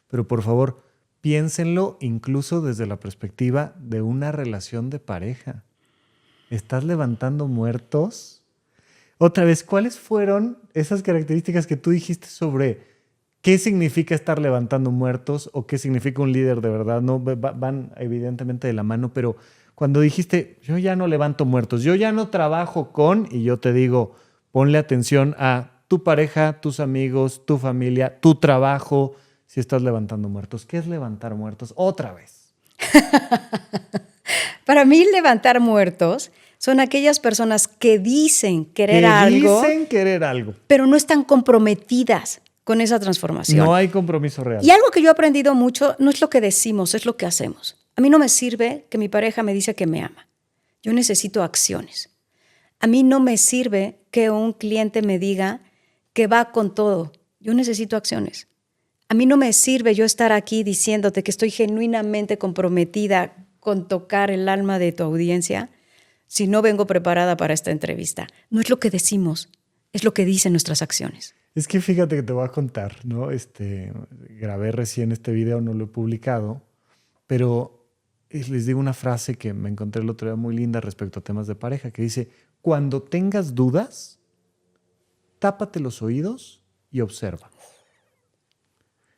Pero por favor, piénsenlo incluso desde la perspectiva de una relación de pareja. ¿Estás levantando muertos? Otra vez, ¿cuáles fueron esas características que tú dijiste sobre qué significa estar levantando muertos o qué significa un líder de verdad? No, van evidentemente de la mano, pero cuando dijiste, yo ya no levanto muertos, yo ya no trabajo con, y yo te digo, ponle atención a tu pareja, tus amigos, tu familia, tu trabajo, si estás levantando muertos. ¿Qué es levantar muertos? Otra vez. Para mí, levantar muertos son aquellas personas que dicen querer algo, pero no están comprometidas con esa transformación. No hay compromiso real. Y algo que yo he aprendido mucho no es lo que decimos, es lo que hacemos. A mí no me sirve que mi pareja me dice que me ama. Yo necesito acciones. A mí no me sirve que un cliente me diga que va con todo. Yo necesito acciones. A mí no me sirve yo estar aquí diciéndote que estoy genuinamente comprometida con tocar el alma de tu audiencia si no vengo preparada para esta entrevista. No es lo que decimos, es lo que dicen nuestras acciones. Es que fíjate que te voy a contar, ¿no? Grabé recién este video, no lo he publicado, pero les digo una frase que me encontré el otro día muy linda respecto a temas de pareja, que dice, cuando tengas dudas, tápate los oídos y observa.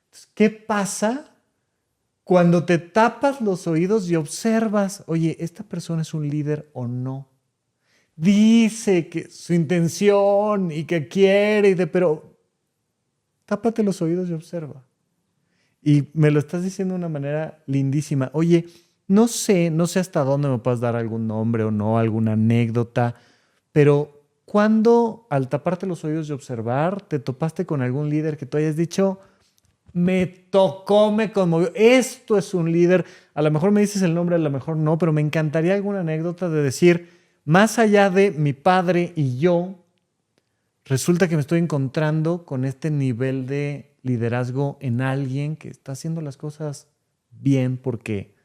Entonces, ¿qué pasa cuando te tapas los oídos y observas, oye, ¿esta persona es un líder o no? dice que su intención y que quiere, pero tápate los oídos y observa. Y me lo estás diciendo de una manera lindísima. Oye, no sé hasta dónde me puedas dar algún nombre o no, alguna anécdota, pero ¿cuándo al taparte los oídos y observar te topaste con algún líder que tú hayas dicho, me tocó, me conmovió, esto es un líder? A lo mejor me dices el nombre, a lo mejor no, pero me encantaría alguna anécdota de decir, más allá de mi padre y yo, resulta que me estoy encontrando con este nivel de liderazgo en alguien que está haciendo las cosas bien porque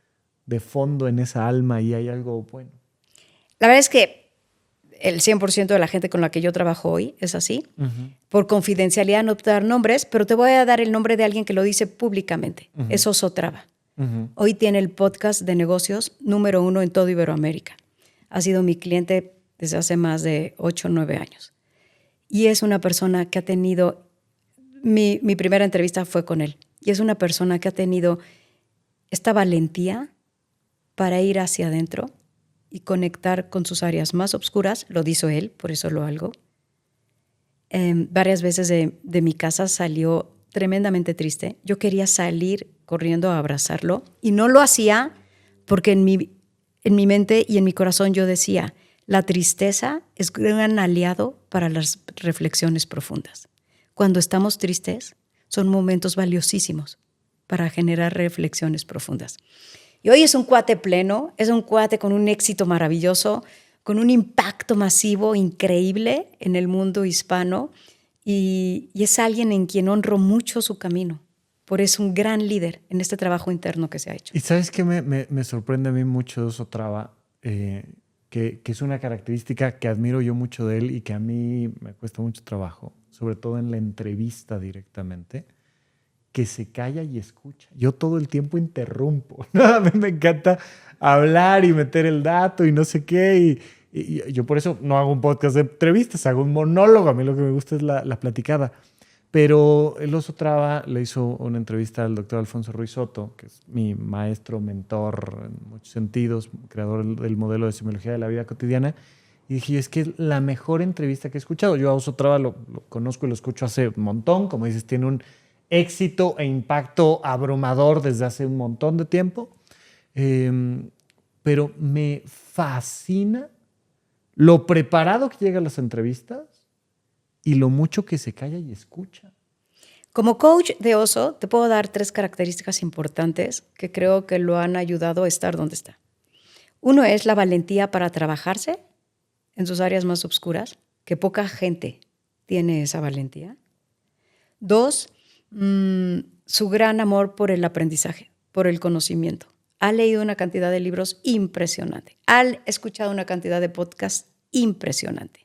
de fondo en esa alma ahí hay algo bueno. La verdad es que el 100% de la gente con la que yo trabajo hoy es así. Por confidencialidad no te voy a dar nombres, pero te voy a dar el nombre de alguien que lo dice públicamente. Es Oso Traba. Hoy tiene el podcast de negocios número 1 en todo Iberoamérica. Ha sido mi cliente desde hace más de 8 o 9 años. Y es una persona que ha tenido... Mi primera entrevista fue con él. Y es una persona que ha tenido esta valentía para ir hacia adentro y conectar con sus áreas más oscuras. Lo hizo él, por eso lo hago. Varias veces de mi casa salió tremendamente triste. Yo quería salir corriendo a abrazarlo y no lo hacía porque en mi mente y en mi corazón yo decía, la tristeza es un gran aliado para las reflexiones profundas. Cuando estamos tristes, son momentos valiosísimos para generar reflexiones profundas. Y hoy es un cuate pleno, es un cuate con un éxito maravilloso, con un impacto masivo increíble en el mundo hispano y es alguien en quien honro mucho su camino. Por eso es un gran líder en este trabajo interno que se ha hecho. Y ¿sabes qué me sorprende a mí mucho de Oso Traba? Que es una característica que admiro yo mucho de él y que a mí me cuesta mucho trabajo, sobre todo en la entrevista directamente, que se calla y escucha. Yo todo el tiempo interrumpo. A mí me encanta hablar y meter el dato y no sé qué. Y yo por eso no hago un podcast de entrevistas, hago un monólogo. A mí lo que me gusta es la platicada. Pero el Oso Traba le hizo una entrevista al doctor Alfonso Ruiz Soto, que es mi maestro, mentor en muchos sentidos, creador del modelo de semiología de la vida cotidiana. Y dije, es que es la mejor entrevista que he escuchado. Yo a Oso Traba lo conozco y lo escucho hace un montón. Como dices, tiene un éxito e impacto abrumador desde hace un montón de tiempo. Pero me fascina lo preparado que llega a las entrevistas y lo mucho que se calla y escucha. Como coach de Oso, te puedo dar 3 características importantes que creo que lo han ayudado a estar donde está. Uno es la valentía para trabajarse en sus áreas más oscuras, que poca gente tiene esa valentía. 2, su gran amor por el aprendizaje, por el conocimiento. Ha leído una cantidad de libros impresionante. Ha escuchado una cantidad de podcasts impresionante.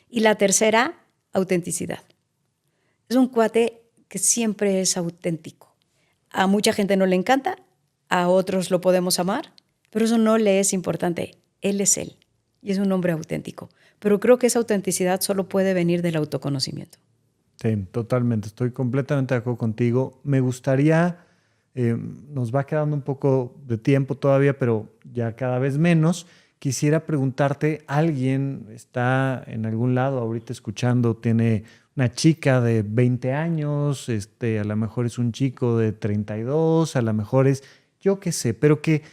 Y la tercera, autenticidad. Es un cuate que siempre es auténtico. A mucha gente no le encanta, a otros lo podemos amar, pero eso no le es importante. Él es él y es un hombre auténtico. Pero creo que esa autenticidad solo puede venir del autoconocimiento. Sí, totalmente. Estoy completamente de acuerdo contigo. Me gustaría, nos va quedando un poco de tiempo todavía, pero ya cada vez menos. Quisiera preguntarte, alguien está en algún lado ahorita escuchando, tiene una chica de 20 años, a lo mejor es un chico de 32, a lo mejor es, yo qué sé, pero que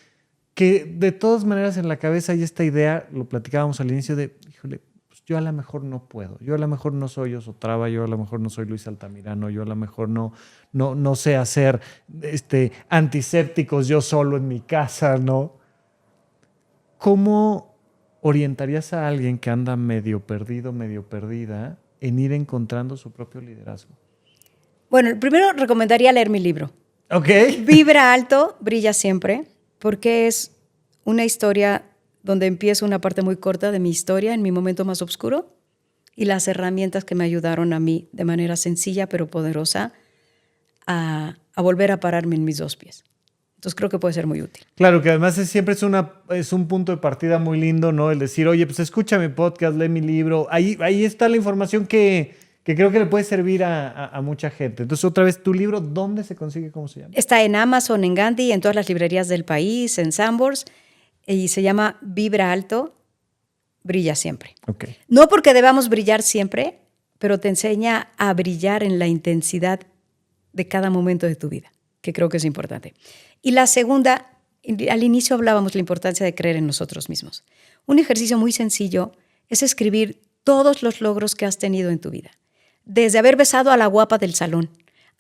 de todas maneras en la cabeza hay esta idea, lo platicábamos al inicio de, híjole, pues yo a lo mejor no puedo, yo a lo mejor no soy Oso Traba, yo a lo mejor no soy Luis Altamirano, yo a lo mejor no sé hacer antisépticos yo solo en mi casa, ¿no? ¿Cómo orientarías a alguien que anda medio perdido, medio perdida, en ir encontrando su propio liderazgo? Bueno, primero recomendaría leer mi libro. Ok. Vibra alto, brilla siempre, porque es una historia donde empiezo una parte muy corta de mi historia en mi momento más oscuro y las herramientas que me ayudaron a mí de manera sencilla pero poderosa a volver a pararme en mis 2 pies. Entonces creo que puede ser muy útil. Claro, que además siempre es un punto de partida muy lindo, ¿no? El decir, oye, pues escucha mi podcast, lee mi libro. Ahí está la información que creo que le puede servir a mucha gente. Entonces, otra vez, tu libro, ¿dónde se consigue? ¿Cómo se llama? Está en Amazon, en Gandhi, en todas las librerías del país, en Sanborns, y se llama Vibra Alto. brilla siempre. Okay. No porque debamos brillar siempre, pero te enseña a brillar en la intensidad de cada momento de tu vida, que creo que es importante. Y la segunda, al inicio hablábamos de la importancia de creer en nosotros mismos. Un ejercicio muy sencillo es escribir todos los logros que has tenido en tu vida. Desde haber besado a la guapa del salón,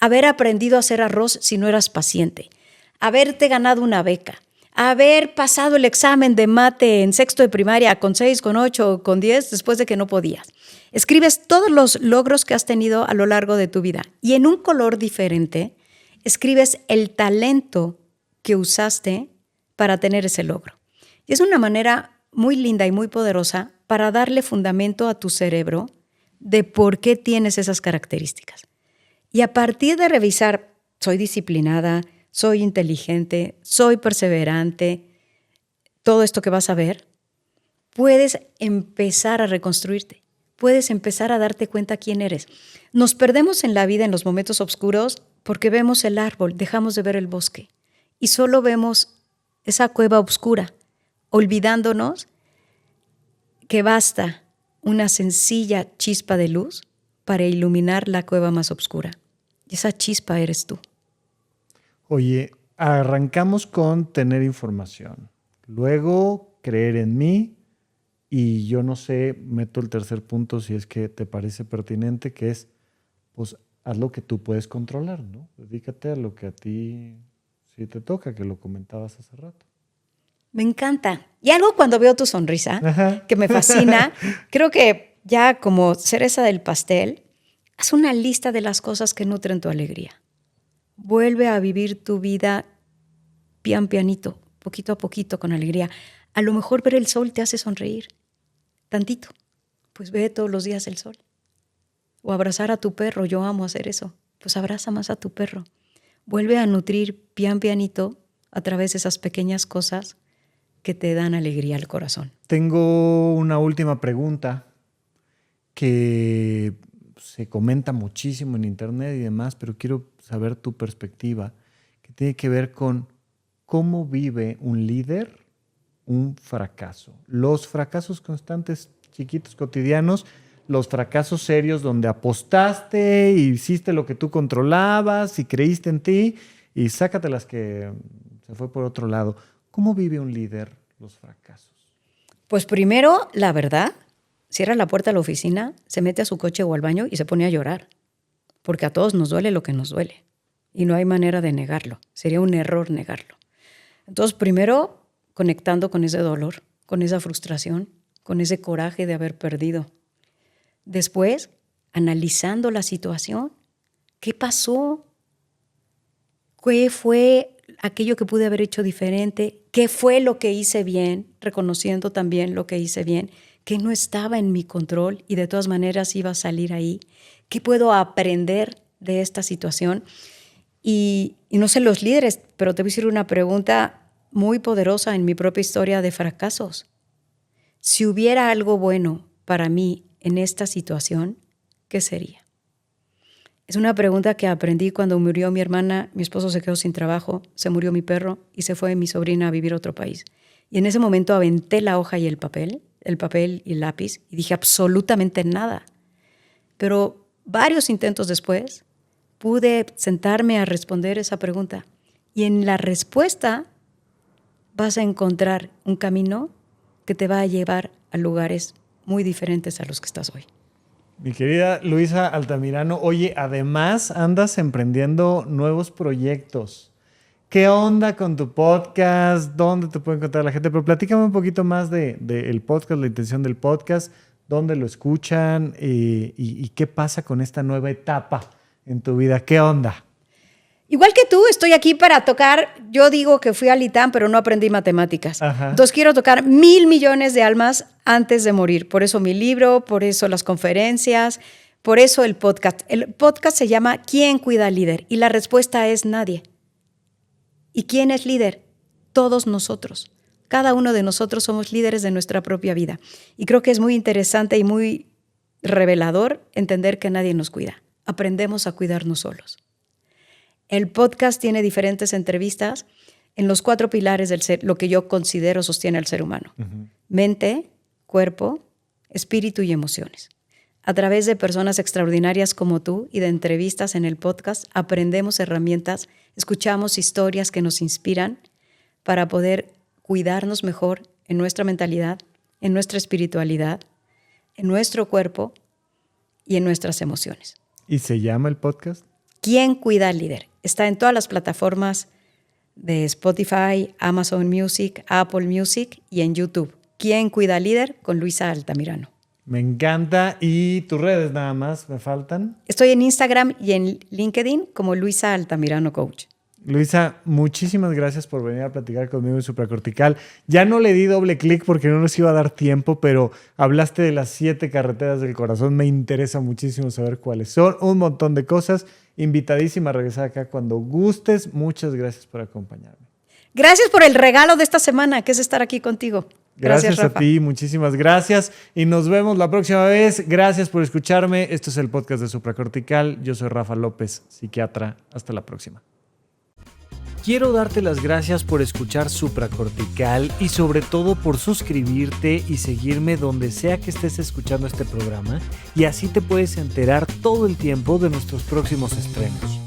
haber aprendido a hacer arroz si no eras paciente, haberte ganado una beca, haber pasado el examen de mate en sexto de primaria con 6, con 8, con 10 después de que no podías. Escribes todos los logros que has tenido a lo largo de tu vida y en un color diferente escribes el talento que usaste para tener ese logro. Y es una manera muy linda y muy poderosa para darle fundamento a tu cerebro de por qué tienes esas características. Y a partir de revisar, soy disciplinada, soy inteligente, soy perseverante, todo esto que vas a ver, puedes empezar a reconstruirte, puedes empezar a darte cuenta quién eres. Nos perdemos en la vida en los momentos oscuros porque vemos el árbol, dejamos de ver el bosque y solo vemos esa cueva oscura, olvidándonos que basta una sencilla chispa de luz para iluminar la cueva más oscura. Y esa chispa eres tú. Oye, arrancamos con tener información, luego creer en mí y yo no sé, meto el tercer punto si es que te parece pertinente, que es, pues, haz lo que tú puedes controlar, ¿no? Dedícate a lo que a ti sí te toca, que lo comentabas hace rato. Me encanta. Y algo cuando veo tu sonrisa, Ajá. que me fascina, creo que ya como cereza del pastel, haz una lista de las cosas que nutren tu alegría. Vuelve a vivir tu vida pian pianito, poquito a poquito, con alegría. A lo mejor ver el sol te hace sonreír, tantito. Pues ve todos los días el sol. O abrazar a tu perro, yo amo hacer eso. Pues abraza más a tu perro. Vuelve a nutrir pian pianito a través de esas pequeñas cosas que te dan alegría al corazón. Tengo una última pregunta que se comenta muchísimo en internet y demás, pero quiero saber tu perspectiva, que tiene que ver con cómo vive un líder un fracaso. Los fracasos constantes, chiquitos, cotidianos, los fracasos serios donde apostaste y hiciste lo que tú controlabas y creíste en ti y sácatelas que se fue por otro lado. ¿Cómo vive un líder los fracasos? Pues primero, la verdad, cierra la puerta de la oficina, se mete a su coche o al baño y se pone a llorar. Porque a todos nos duele lo que nos duele. Y no hay manera de negarlo. Sería un error negarlo. Entonces, primero, conectando con ese dolor, con esa frustración, con ese coraje de haber perdido. Después, analizando la situación. ¿Qué pasó? ¿Qué fue aquello que pude haber hecho diferente? ¿Qué fue lo que hice bien? Reconociendo también lo que hice bien, que no estaba en mi control y de todas maneras iba a salir ahí. ¿Qué puedo aprender de esta situación? Y no sé los líderes, pero te voy a decir una pregunta muy poderosa en mi propia historia de fracasos. Si hubiera algo bueno para mí en esta situación, ¿qué sería? Es una pregunta que aprendí cuando murió mi hermana, mi esposo se quedó sin trabajo, se murió mi perro y se fue mi sobrina a vivir a otro país. Y en ese momento aventé la hoja y el papel y el lápiz y dije absolutamente nada. Pero varios intentos después pude sentarme a responder esa pregunta. Y en la respuesta vas a encontrar un camino que te va a llevar a lugares muy diferentes a los que estás hoy. Mi querida Luisa Altamirano, oye, además andas emprendiendo nuevos proyectos. ¿Qué onda con tu podcast? ¿Dónde te puede encontrar la gente? Pero platícame un poquito más del podcast, la intención del podcast, dónde lo escuchan y qué pasa con esta nueva etapa en tu vida. ¿Qué onda? Igual que tú, estoy aquí para tocar, yo digo que fui al ITAM, pero no aprendí matemáticas. Ajá. Entonces quiero tocar 1,000 millones de almas antes de morir. Por eso mi libro, por eso las conferencias, por eso el podcast. El podcast se llama ¿Quién cuida al líder? Y la respuesta es nadie. ¿Y quién es líder? Todos nosotros. Cada uno de nosotros somos líderes de nuestra propia vida. Y creo que es muy interesante y muy revelador entender que nadie nos cuida. Aprendemos a cuidarnos solos. El podcast tiene diferentes entrevistas en los 4 pilares del ser, lo que yo considero sostiene al ser humano. Uh-huh. Mente, cuerpo, espíritu y emociones. A través de personas extraordinarias como tú y de entrevistas en el podcast, aprendemos herramientas, escuchamos historias que nos inspiran para poder cuidarnos mejor en nuestra mentalidad, en nuestra espiritualidad, en nuestro cuerpo y en nuestras emociones. ¿Y se llama el podcast? ¿Quién cuida al líder? Está en todas las plataformas de Spotify, Amazon Music, Apple Music y en YouTube. ¿Quién cuida al líder? Con Luisa Altamirano. Me encanta. ¿Y tus redes nada más me faltan? Estoy en Instagram y en LinkedIn como Luisa Altamirano Coach. Luisa, muchísimas gracias por venir a platicar conmigo en Supracortical. Ya no le di doble clic porque no nos iba a dar tiempo, pero hablaste de las 7 carreteras del corazón. Me interesa muchísimo saber cuáles son. Un montón de cosas. Invitadísima a regresar acá cuando gustes. Muchas gracias por acompañarme. Gracias por el regalo de esta semana, que es estar aquí contigo. Gracias a Rafa. ti, muchísimas gracias. Y nos vemos la próxima vez. Gracias por escucharme. Esto es el podcast de Supracortical. Yo soy Rafa López, psiquiatra. Hasta la próxima. Quiero darte las gracias por escuchar Supracortical y sobre todo por suscribirte y seguirme donde sea que estés escuchando este programa y así te puedes enterar todo el tiempo de nuestros próximos estrenos.